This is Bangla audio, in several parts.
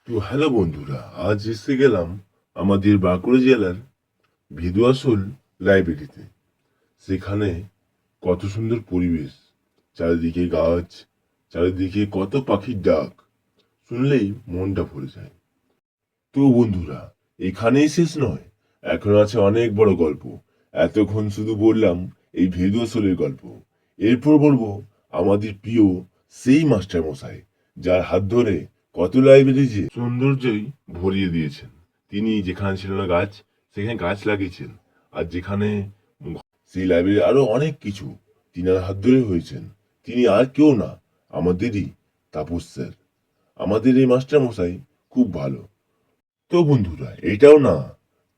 তো হ্যালো বন্ধুরা, আজ এসে গেলাম আমাদের বাঁকুড়া জেলার ভিদুয়াশোল লাইব্রেরিতে। সেখানে কত সুন্দর পরিবেশ, চারিদিকে গাছ, চারিদিকে কত পাখির ডাক, শুনলেই মনটা ভরে যায়। তো বন্ধুরা, এখানেই শেষ নয়, এখন আছে অনেক বড় গল্প। এতক্ষণ শুধু বললাম এই ভিদুয়াশোলের গল্প, এরপর বলবো আমাদের প্রিয় সেই মাস্টার মশাই, যার হাত ধরে কত লাইব্রেরি যে সৌন্দর্যই ভরিয়ে দিয়েছেন। তিনি যেখানে ছিল না গাছ, সেখানে গাছ লাগিয়েছেন। আর যেখানে সেই লাইব্রেরি আরো অনেক কিছু তিনার হাত ধরে হয়েছেন। তিনি আর কেউ না, আমাদেরই তাপস স্যার। আমাদের এই মাস্টার মশাই খুব ভালো। তো বন্ধুরা, এটাও না,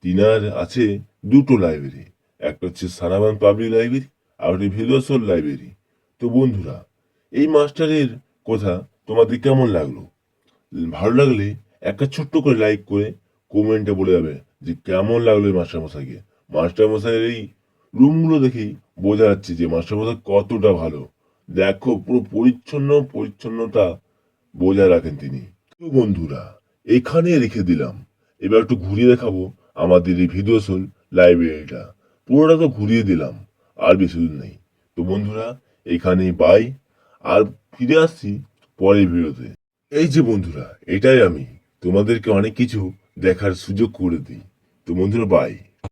তিনার আছে দুটো লাইব্রেরি। একটা হচ্ছে সারাবান পাবলিক লাইব্রেরি, আর একটা ভিদুয়াশোল লাইব্রেরি। তো বন্ধুরা, এই মাস্টারের কথা তোমাদের কেমন লাগলো? ভালো লাগলে একটা ছোট্ট করে লাইক করে কমেন্টে বলে যাবে যে কেমন লাগলো এই মাস্টারমশাইকে। মাস্টারমশাইয়ের এই রুমগুলো দেখেই বোঝা যাচ্ছে যে মাস্টারমশাই কতটা ভালো। দেখো, পুরো পরিচ্ছন্নতা বজায় রাখেন তিনি। তো বন্ধুরা, এখানে রেখে দিলাম। এবার একটু ঘুরিয়ে দেখাবো আমাদের এই ভিদুয়াশোল লাইব্রেরিটা। পুরোটা তো ঘুরিয়ে দিলাম, আর বেশি দূর নেই। তো বন্ধুরা, এখানে বাই, আর ফিরে আসছি পরের ভিডিওতে। এই যে বন্ধুরা, এটাই আমি তোমাদেরকে অনেক কিছু দেখার সুযোগ করে দিই। তো বন্ধুরা, বাই।